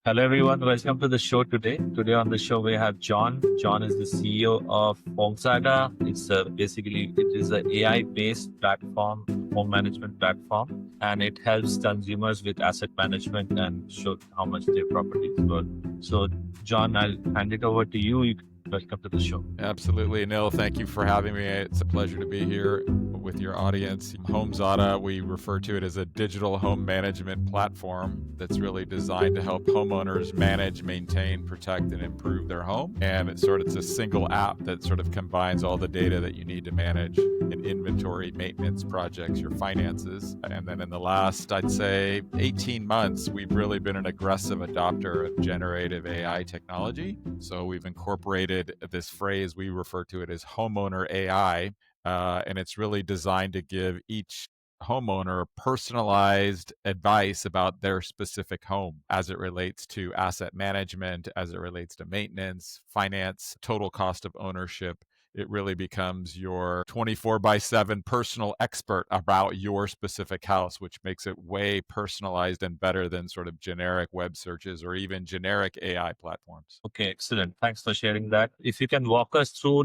Hello, everyone. Welcome to the show today. Today on the show, we have John. John is the CEO of HomeZada. It is an AI-based platform, home management platform, and it helps consumers with asset management and show how much their property is worth. So, John, I'll hand it over to you. Welcome to the show. Absolutely, Neil. Thank you for having me. It's a pleasure to be here with your audience. HomeZada, we refer to it as a digital home management platform that's really designed to help homeowners manage, maintain, protect, and improve their home. And it's a single app that sort of combines all the data that you need to manage in inventory, maintenance projects, your finances. And then in the last, I'd say 18 months, we've really been an aggressive adopter of generative AI technology. So we've incorporated this phrase, we refer to it as Homeowner AI, and it's really designed to give each homeowner personalized advice about their specific home as it relates to asset management, as it relates to maintenance, finance, total cost of ownership. It really becomes your 24/7 personal expert about your specific house, which makes it way personalized and better than sort of generic web searches or even generic AI platforms. Okay, excellent. Thanks for sharing that. If you can walk us through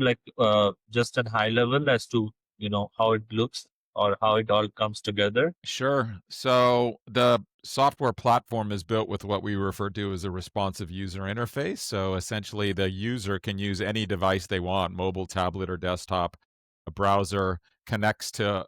just at high level as to, how it looks or how it all comes together. Sure. So the software platform is built with what we refer to as a responsive user interface. So essentially, the user can use any device they want, mobile, tablet, or desktop. A browser connects to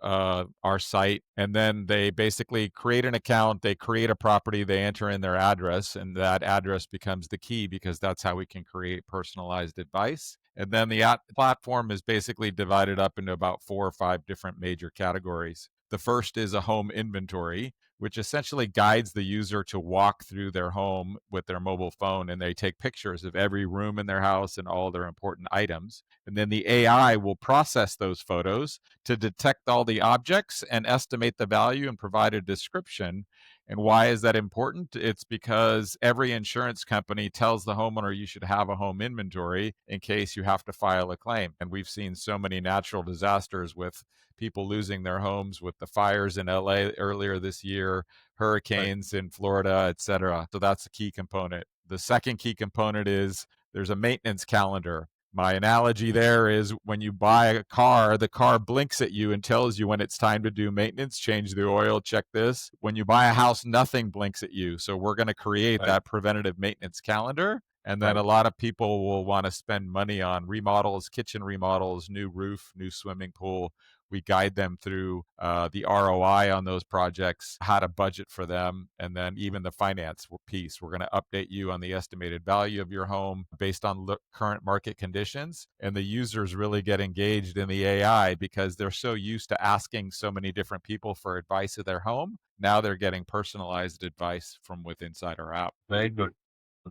our site, and then they basically create an account, they create a property, they enter in their address, and that address becomes the key because that's how we can create personalized advice. And then the platform is basically divided up into about 4 or 5 different major categories. The first is a home inventory, which essentially guides the user to walk through their home with their mobile phone, and they take pictures of every room in their house and all their important items. And then the AI will process those photos to detect all the objects and estimate the value and provide a description. And why is that important? It's because every insurance company tells the homeowner you should have a home inventory in case you have to file a claim. And we've seen so many natural disasters with people losing their homes, with the fires in LA earlier this year, hurricanes in Florida, et cetera. So that's a key component. The second key component is there's a maintenance calendar. My analogy there is when you buy a car, the car blinks at you and tells you when it's time to do maintenance, change the oil, check this. When you buy a house, nothing blinks at you. So we're going to create that preventative maintenance calendar. And then a lot of people will want to spend money on remodels, kitchen remodels, new roof, new swimming pool. We guide them through the ROI on those projects, how to budget for them, and then even the finance piece. We're going to update you on the estimated value of your home based on current market conditions. And the users really get engaged in the AI because they're so used to asking so many different people for advice of their home. Now they're getting personalized advice from within inside our app. Very good.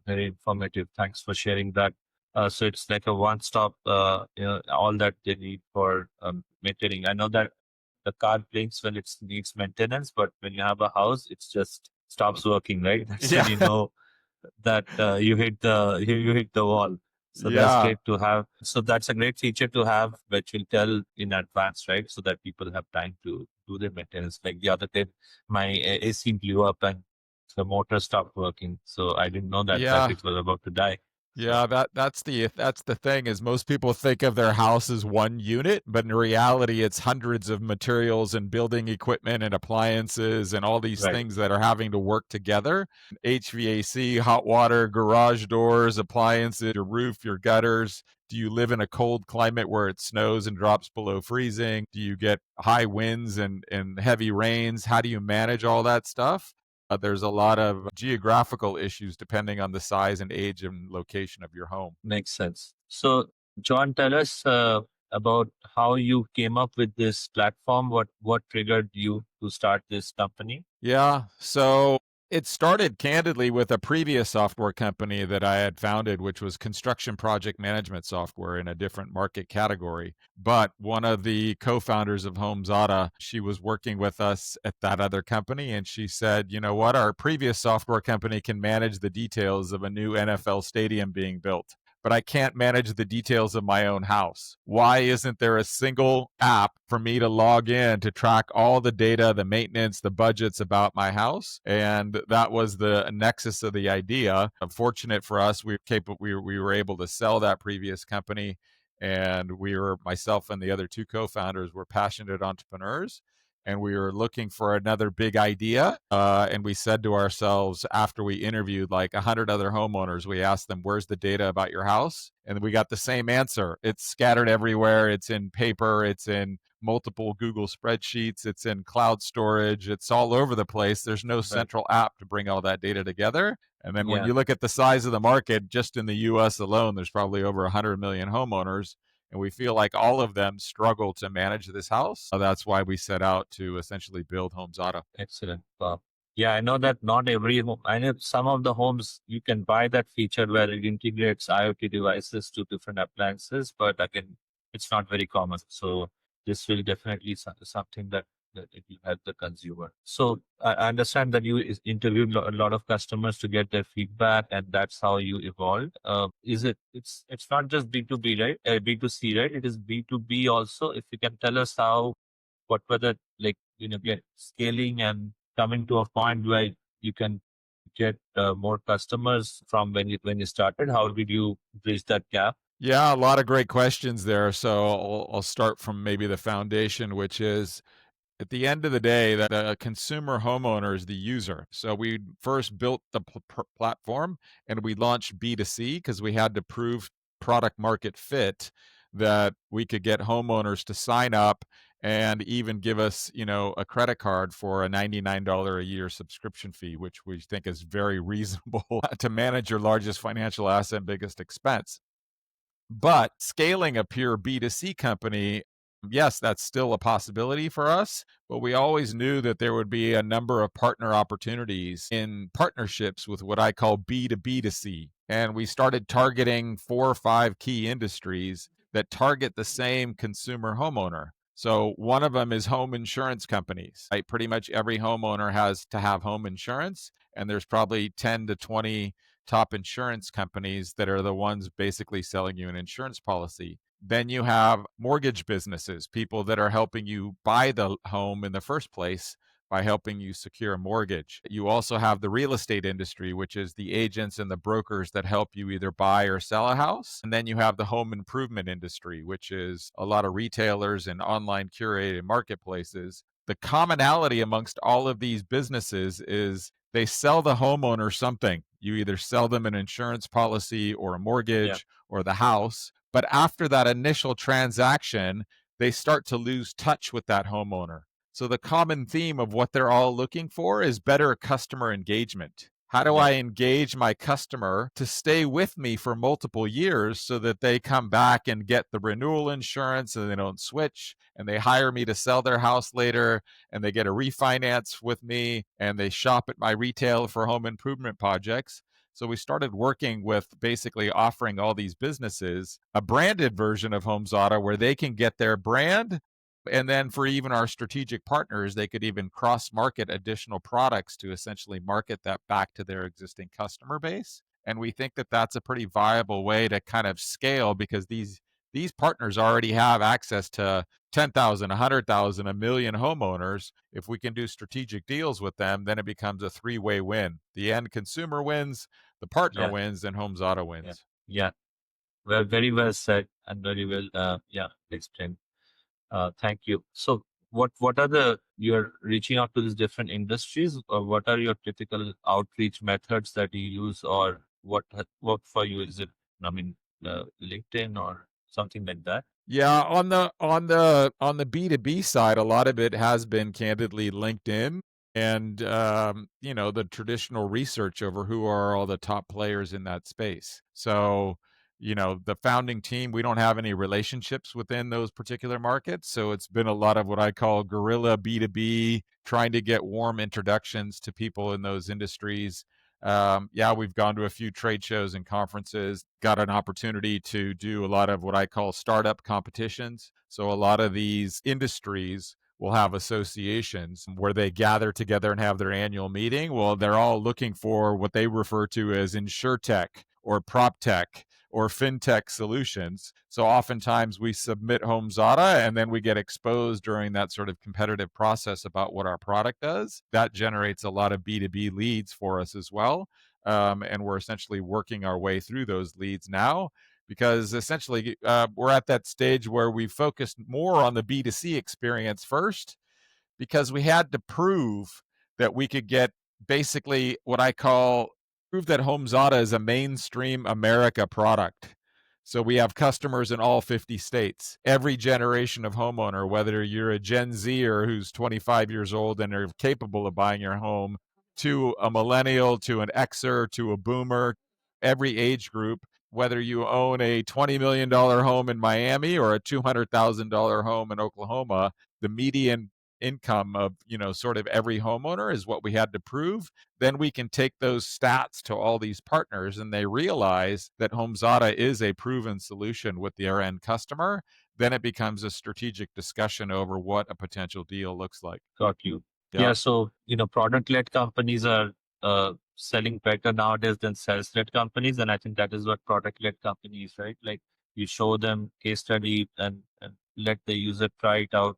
Very informative. Thanks for sharing that. So it's like a one-stop, all that they need for maintaining. I know that the car blinks when it needs maintenance, but when you have a house, it just stops working, right? That's when you know that you hit the wall. So that's great to have. So that's a great feature to have, which will tell in advance, right? So that people have time to do their maintenance. Like the other day, my AC blew up and the motor stopped working. So I didn't know that it was about to die. Yeah, that's the thing is most people think of their house as one unit, but in reality it's hundreds of materials and building equipment and appliances and all these things that are having to work together. HVAC, hot water, garage doors, appliances, your roof, your gutters. Do you live in a cold climate where it snows and drops below freezing? Do you get high winds and heavy rains? How do you manage all that stuff? There's a lot of geographical issues depending on the size and age and location of your home. Makes sense. So, John, tell us about how you came up with this platform. What triggered you to start this company? Yeah, so it started candidly with a previous software company that I had founded, which was construction project management software in a different market category. But one of the co-founders of HomeZada, she was working with us at that other company, and she said, you know what, our previous software company can manage the details of a new NFL stadium being built, but I can't manage the details of my own house. Why isn't there a single app for me to log in to track all the data, the maintenance, the budgets about my house? And that was the nexus of the idea. Fortunate for us, we were able to sell that previous company, and myself and the other two co-founders were passionate entrepreneurs, and we were looking for another big idea. And we said to ourselves, after we interviewed like 100 other homeowners, we asked them, where's the data about your house? And we got the same answer. It's scattered everywhere. It's in paper. It's in multiple Google spreadsheets. It's in cloud storage. It's all over the place. There's no Right. central app to bring all that data together. And then when Yeah. you look at the size of the market, just in the US alone, there's probably over 100 million homeowners. And we feel like all of them struggle to manage this house. So that's why we set out to essentially build HomeZada. Excellent. Yeah, I know that not every home, I know some of the homes you can buy that feature where it integrates IoT devices to different appliances, but again, it's not very common. So this will definitely something that it will help the consumer. So I understand that you interviewed a lot of customers to get their feedback, and that's how you evolved. It's not just B2B, right? B2C, right? It is B2B also. If you can tell us what were the, like, get scaling and coming to a point where you can get more customers from when you started. How did you bridge that gap? Yeah, a lot of great questions there. So I'll start from maybe the foundation, which is at the end of the day, that a consumer homeowner is the user. So we first built the platform and we launched B2C because we had to prove product market fit, that we could get homeowners to sign up and even give us, a credit card for a $99 a year subscription fee, which we think is very reasonable to manage your largest financial asset and biggest expense. But scaling a pure B2C company, yes, that's still a possibility for us, but we always knew that there would be a number of partner opportunities in partnerships with what I call B2B2C. And we started targeting 4 or 5 key industries that target the same consumer homeowner. So one of them is home insurance companies. Right? Pretty much every homeowner has to have home insurance, and there's probably 10 to 20 top insurance companies that are the ones basically selling you an insurance policy. Then you have mortgage businesses, people that are helping you buy the home in the first place by helping you secure a mortgage. You also have the real estate industry, which is the agents and the brokers that help you either buy or sell a house. And then you have the home improvement industry, which is a lot of retailers and online curated marketplaces. The commonality amongst all of these businesses is they sell the homeowner something. You either sell them an insurance policy or a Yeah. mortgage or the house. But after that initial transaction, they start to lose touch with that homeowner. So the common theme of what they're all looking for is better customer engagement. How do Yeah. I engage my customer to stay with me for multiple years so that they come back and get the renewal insurance and they don't switch and they hire me to sell their house later and they get a refinance with me and they shop at my retail for home improvement projects? So we started working with basically offering all these businesses a branded version of HomeZada where they can get their brand. And then for even our strategic partners, they could even cross market additional products to essentially market that back to their existing customer base. And we think that that's a pretty viable way to kind of scale because these partners already have access to 10,000, 100,000, a million homeowners. If we can do strategic deals with them, then it becomes a three-way win. The end consumer wins, the partner Yeah. wins, and HomeZada Yeah. wins. Yeah. Well, very well said and very well, yeah, explained. Thank you. So what are you're reaching out to these different industries, or what are your typical outreach methods that you use, or what worked for you? Is it, I mean, LinkedIn or something like that? Yeah, on the B2B side, a lot of it has been candidly LinkedIn and the traditional research over who are all the top players in that space. So, the founding team, we don't have any relationships within those particular markets. So it's been a lot of what I call guerrilla B2B, trying to get warm introductions to people in those industries. Yeah, we've gone to a few trade shows and conferences, got an opportunity to do a lot of what I call startup competitions. So a lot of these industries will have associations where they gather together and have their annual meeting. Well, they're all looking for what they refer to as insurtech or prop tech or fintech solutions. So oftentimes we submit HomeZada and then we get exposed during that sort of competitive process about what our product does. That generates a lot of B2B leads for us as well. And we're essentially working our way through those leads now because essentially we're at that stage where we focused more on the B2C experience first because we had to prove that we could get basically what I call prove that HomeZada is a mainstream America product. So we have customers in all 50 states, every generation of homeowner, whether you're a Gen Zer who's 25 years old and are capable of buying your home, to a millennial, to an Xer, to a boomer, every age group, whether you own a $20 million home in Miami or a $200,000 home in Oklahoma, the median income of sort of every homeowner is what we had to prove. Then we can take those stats to all these partners and they realize that HomeZada is a proven solution with their end customer. Then it becomes a strategic discussion over what a potential deal looks like. Got you. Yeah. Yeah. So, product-led companies are selling better nowadays than sales-led companies. And I think that is what product-led companies, right? Like you show them case study and let the user try it out.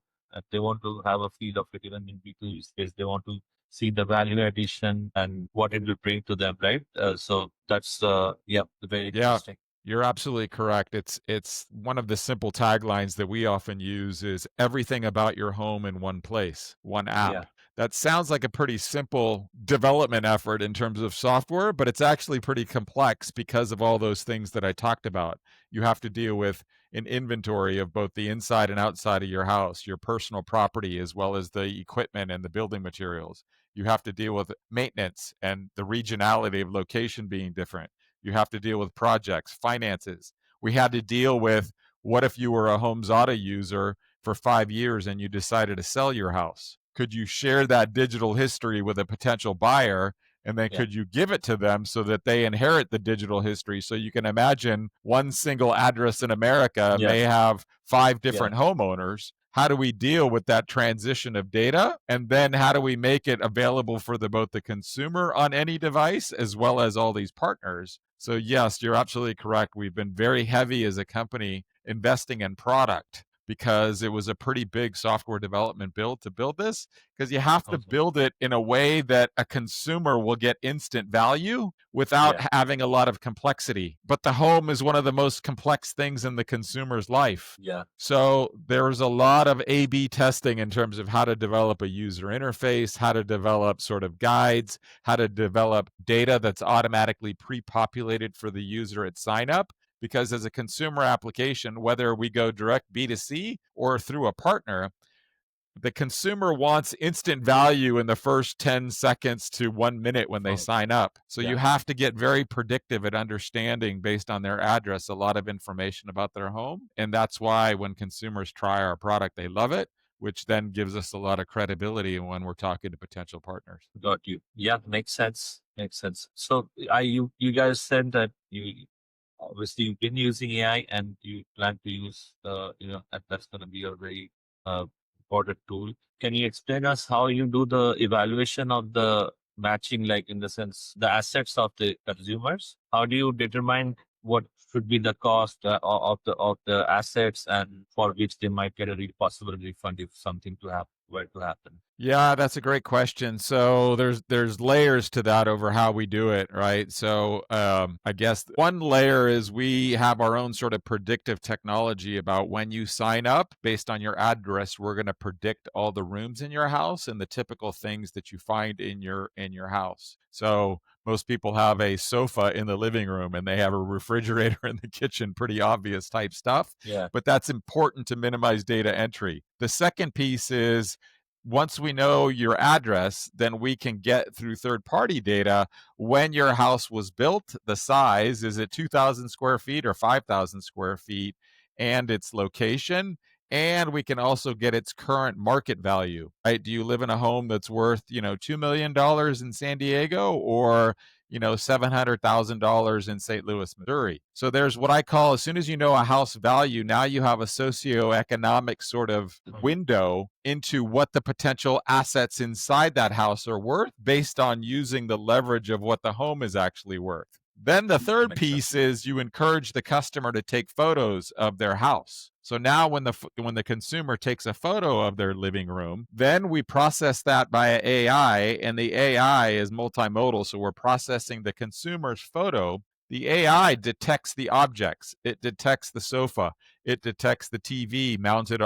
They want to have a feel of it, even in B2B space. They want to see the value addition and what it will bring to them, right? So that's, yeah, very Yeah, interesting. you're absolutely correct. It's one of the simple taglines that we often use is everything about your home in one place, one Yeah. app. That sounds like a pretty simple development effort in terms of software, but it's actually pretty complex because of all those things that I talked about. You have to deal with an inventory of both the inside and outside of your house, your personal property, as well as the equipment and the building materials. You have to deal with maintenance and the regionality of location being different. You have to deal with projects, finances. We had to deal with what if you were a HomeZada user for 5 years and you decided to sell your house? Could you share that digital history with a potential buyer? And then Yeah. could you give it to them so that they inherit the digital history? So you can imagine one single address in America Yeah. may have 5 Yeah. different homeowners. How do we deal with that transition of data? And then how do we make it available for both the consumer on any device as well as all these partners? So yes, you're absolutely correct. We've been very heavy as a company investing in product because it was a pretty big software development build to build this because you have to Awesome. build it in a way that a consumer will get instant value without Yeah. having a lot of complexity. But the home is one of the most complex things in the consumer's life. Yeah. So there's a lot of A/B testing in terms of how to develop a user interface, how to develop sort of guides, how to develop data that's automatically pre-populated for the user at sign up. Because as a consumer application, whether we go direct B2C or through a partner, the consumer wants instant value in the first 10 seconds to 1 minute when they Oh, sign up. So yeah. you have to get very predictive at understanding based on their address a lot of information about their home. And that's why when consumers try our product, they love it, which then gives us a lot of credibility when we're talking to potential partners. Got you. Yeah, makes sense. Makes sense. So, you guys said that obviously you've been using AI and you plan to use and that's going to be a very uh, important tool. Can you explain us how you do the evaluation of the matching, like in the sense the assets of the consumers? How do you determine what should be the cost of the assets and for which they might get a possible refund if something were to happen? Yeah, that's a great question. So there's layers to that over how we do it, right? So I guess one layer is we have our own sort of predictive technology about when you sign up based on your address. We're going to predict all the rooms in your house and the typical things that you find in your house. So most people have a sofa in the living room and they have a refrigerator in the kitchen, pretty obvious type stuff. Yeah. But that's important to minimize data entry. The second piece is once we know your address, then we can get through third party data when your house was built, the size, is it 2,000 square feet or 5,000 square feet, and its location. And we can also get its current market value, right? Do you live in a home that's worth, $2 million in San Diego or, $700,000 in St. Louis, Missouri? So there's what I call, as soon as you know a house value, now you have a socioeconomic sort of window into what the potential assets inside that house are worth based on using the leverage of what the home is actually worth. Then the third Makes piece sense. is you encourage the customer to take photos of their house. So now when the consumer takes a photo of their living room, then we process that via AI, and the AI is multimodal, so we're processing the consumer's photo. The AI detects the objects. It detects the sofa. It detects the TV mounted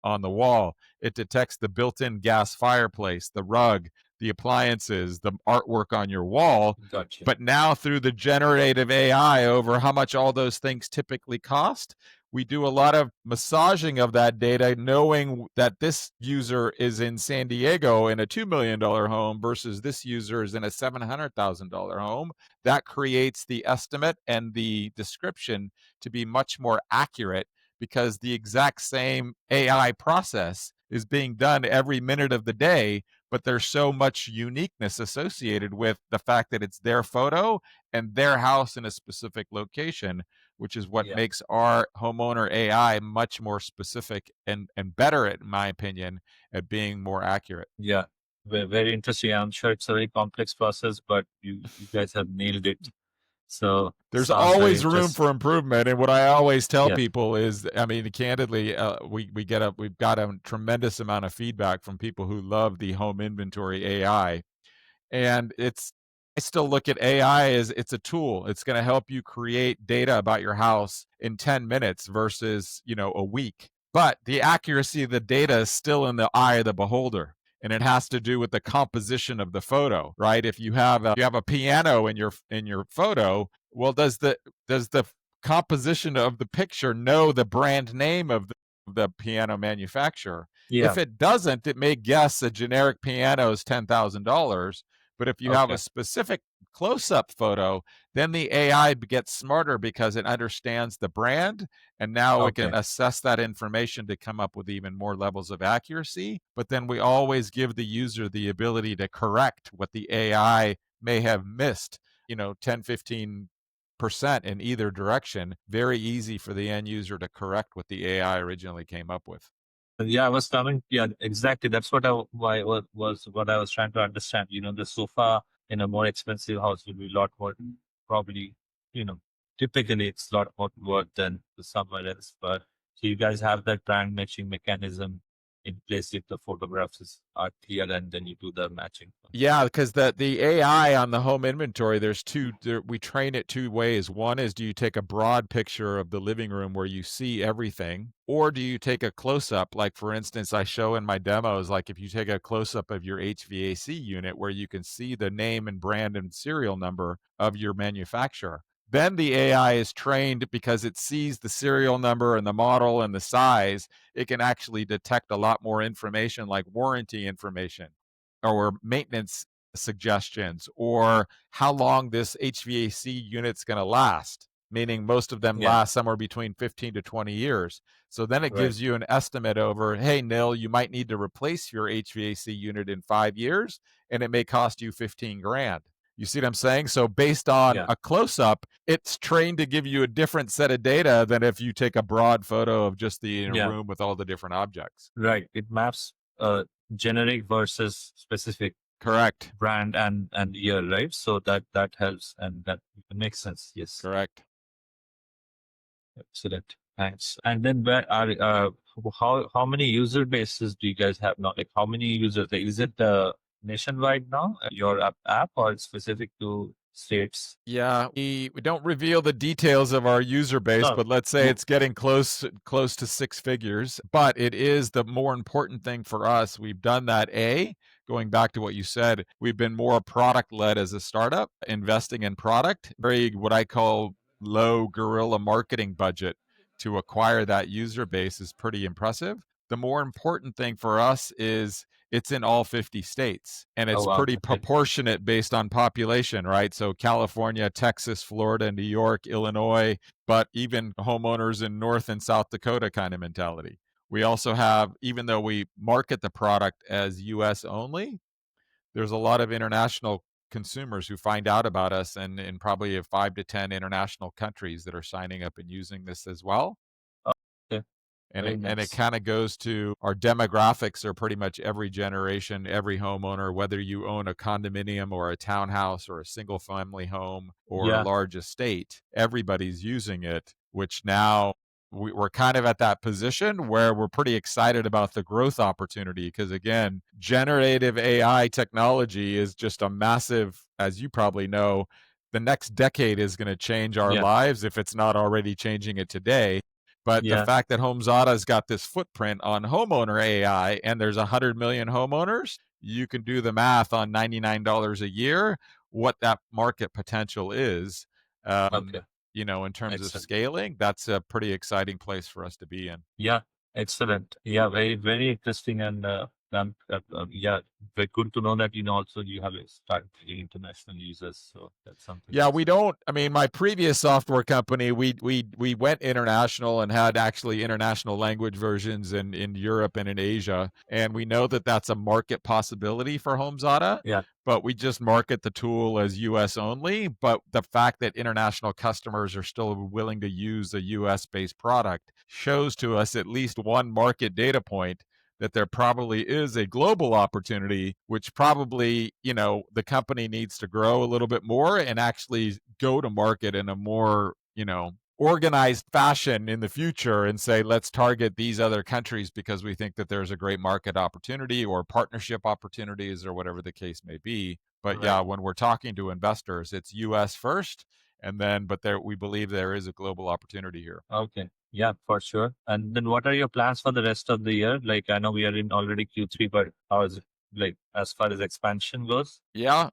on the wall. It detects the built-in gas fireplace, the rug, the appliances, the artwork on your wall. Gotcha. But now through the generative AI over how much all those things typically cost, we do a lot of massaging of that data, knowing that this user is in San Diego in a $2 million home versus this user is in a $700,000 home. That creates the estimate and the description to be much more accurate because the exact same AI process is being done every minute of the day, but there's so much uniqueness associated with the fact that it's their photo and their house in a specific location, which is what Yeah. makes our homeowner AI much more specific and better, in my opinion, at being more accurate. Yeah. Very interesting. I'm sure it's a very complex process, but you guys have nailed it. So There's sounds very always room interesting. for improvement, and what I always tell Yeah. people is, I mean, candidly, we've got a tremendous amount of feedback from people who love the home inventory AI, and it's I still look at AI as it's a tool. It's going to help you create data about your house in 10 minutes versus, a week. But the accuracy of the data is still in the eye of the beholder. And it has to do with the composition of the photo, right? If you have a piano in your photo, well, does the composition of the picture know the brand name of the piano manufacturer? Yeah. If it doesn't, it may guess a generic piano is $10,000, but if you have a Okay. specific close up photo, then the AI gets smarter because it understands the brand. And now it Okay. can assess that information to come up with even more levels of accuracy. But then we always give the user the ability to correct what the AI may have missed, 10, 15% in either direction. Very easy for the end user to correct what the AI originally came up with. Yeah, I was coming. Yeah, exactly. That's what was what I was trying to understand. The sofa in a more expensive house will be a lot more probably. You know, typically it's a lot more worth than somewhere else. But so you guys have that brand matching mechanism in place if the are clear, and then you do the matching. Yeah, because the AI on the home inventory, we train it two ways. One is, do you take a broad picture of the living room where you see everything, or do you take a close up? Like for instance, I show in my demos, like if you take a close up of your HVAC unit where you can see the name and brand and serial number of your manufacturer. Then the AI is trained because it sees the serial number and the model and the size. It can actually detect a lot more information like warranty information or maintenance suggestions or how long this HVAC unit's going to last, meaning most of them Yeah, last somewhere between 15 to 20 years. So then it right. gives you an estimate over, hey, Nil, you might need to replace your HVAC unit in 5 years, and it may cost you 15 grand. You see what I'm saying? So based on Yeah, a close up, it's trained to give you a different set of data than if you take a broad photo of just the yeah, room with all the different objects. right. It maps generic versus specific Correct. brand and year, right? So that helps and that makes sense. Yes, Correct. excellent. Thanks. And then where are how many user bases do you guys have now? Like how many users? Like, is it nationwide now? Your app or it's specific to states? Yeah, we don't reveal the details of our user base, No. but let's say it's getting close to six figures. But it is the more important thing for us. We've done that. Going back to what you said, we've been more product led as a startup, investing in product. Very what I call low guerrilla marketing budget to acquire that user base is pretty impressive. The more important thing for us is it's in all 50 states and Oh it's wow. pretty Okay. proportionate based on population, right? So California, Texas, Florida, New York, Illinois, but even homeowners in North and South Dakota kind of mentality. We also have, even though we market the product as US only, there's a lot of international consumers who find out about us and in probably 5 to 10 international countries that are signing up and using this as well. Okay. And Very it nice. kind of goes to our demographics are pretty much every generation, every homeowner, whether you own a condominium or a townhouse or a single family home or a Yeah. large estate, everybody's using it, which now we're kind of at that position where we're pretty excited about the growth opportunity because, again, generative AI technology is just a massive, as you probably know, the next decade is going to change our Yeah. lives if it's not already changing it today. But the Yeah. fact that HomeZada's got this footprint on homeowner AI and there's 100 million homeowners, you can do the math on $99 a year, what that market potential is. Okay. In terms of Excellent. scaling, that's a pretty exciting place for us to be in. Yeah. Excellent. Yeah. Very, very interesting. And yeah, very good to know that, also you have started getting international users. So that's something Yeah, we excellent. don't. I mean, my previous software company, we went international and had actually international language versions in Europe and in Asia, and we know that that's a market possibility for HomeZada. Yeah. But we just market the tool as US only. But the fact that international customers are still willing to use a US based product shows to us at least one market data point that there probably is a global opportunity, which probably, the company needs to grow a little bit more and actually go to market in a more, organized fashion in the future and say, let's target these other countries because we think that there's a great market opportunity or partnership opportunities or whatever the case may be. But yeah, Right. when we're talking to investors, it's US first. And then, but there, we believe there is a global opportunity here. Okay. Yeah, for sure. And then what are your plans for the rest of the year? Like, I know we are in already Q3, but how is it like as far as expansion goes? Yeah,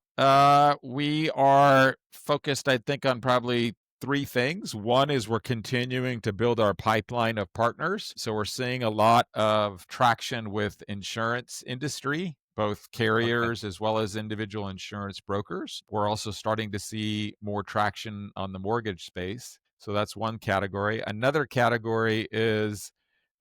we are focused, I think, on probably three things. One is we're continuing to build our pipeline of partners. So we're seeing a lot of traction with insurance industry, both Okay. carriers as well as individual insurance brokers. We're also starting to see more traction on the mortgage space. So that's one category. Another category is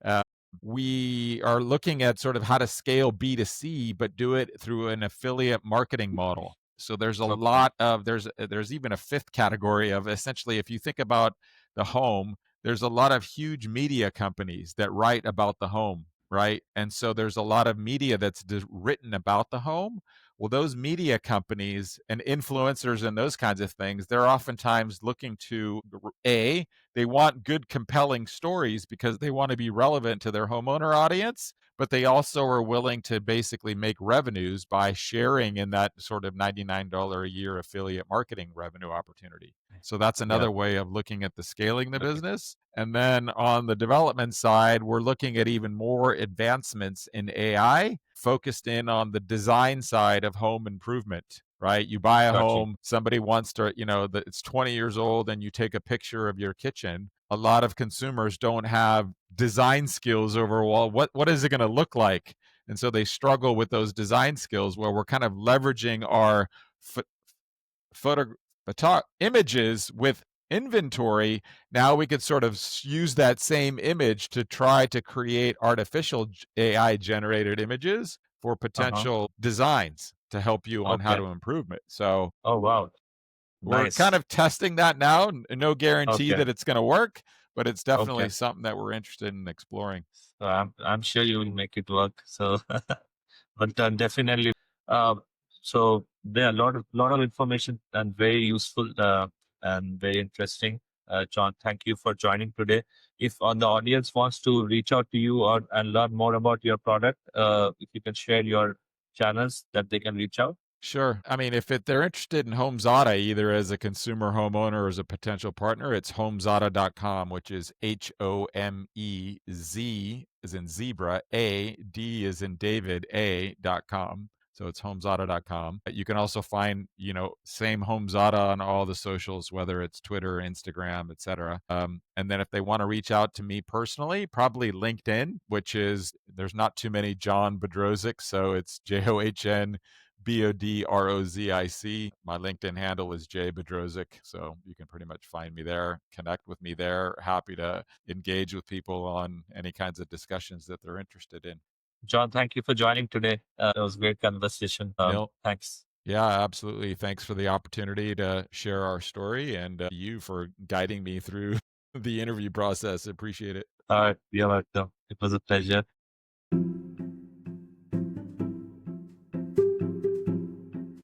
uh, we are looking at sort of how to scale B2C, but do it through an affiliate marketing model. So there's a Okay. lot of there's even a fifth category of essentially if you think about the home, there's a lot of huge media companies that write about the home, right? And so there's a lot of media that's written about the home. Well, those media companies and influencers and those kinds of things, they're oftentimes looking to a they want good, compelling stories because they want to be relevant to their homeowner audience, but they also are willing to basically make revenues by sharing in that sort of $99 a year affiliate marketing revenue opportunity. So that's Yeah. another way of looking at the scaling the Okay. business. And then on the development side, we're looking at even more advancements in AI focused in on the design side of home improvement, right? You buy a Got you. home, somebody wants to, that it's 20 years old and you take a picture of your kitchen. A lot of consumers don't have design skills over, well, what is it going to look like? And so they struggle with those design skills where we're kind of leveraging our photo images with inventory. Now we could sort of use that same image to try to create artificial AI generated images for Uh-huh. potential designs to help you on how Okay. to improve it. So Oh, wow. we're kind Nice. of testing that now. No guarantee Okay. that it's going to work, but it's Okay. definitely something that we're interested in exploring. So I'm sure you will make it work. So, but definitely. Uh, so there are a lot of information and very useful and very interesting. John, thank you for joining today. If on the audience wants to reach out to you or and learn more about your product, if you can share your channels that they can reach out. Sure. I mean, if they're interested in HomeZada, either as a consumer homeowner or as a potential partner, it's homezada.com, which is HOMEZ as in zebra, D as in David, A.com. So it's homezada.com. You can also find, same HomeZada on all the socials, whether it's Twitter, Instagram, etc. And then if they want to reach out to me personally, probably LinkedIn, which is there's not too many John Bodrozic, so it's JOHN Bodrozic. My LinkedIn handle is J Bodrozic, so you can pretty much find me there, connect with me there. Happy to engage with people on any kinds of discussions that they're interested in. John, thank you for joining today. It was a great conversation. Neil, Thanks. yeah, absolutely. Thanks for the opportunity to share our story and you for guiding me through the interview process. Appreciate it. All right, you're welcome. It was a pleasure.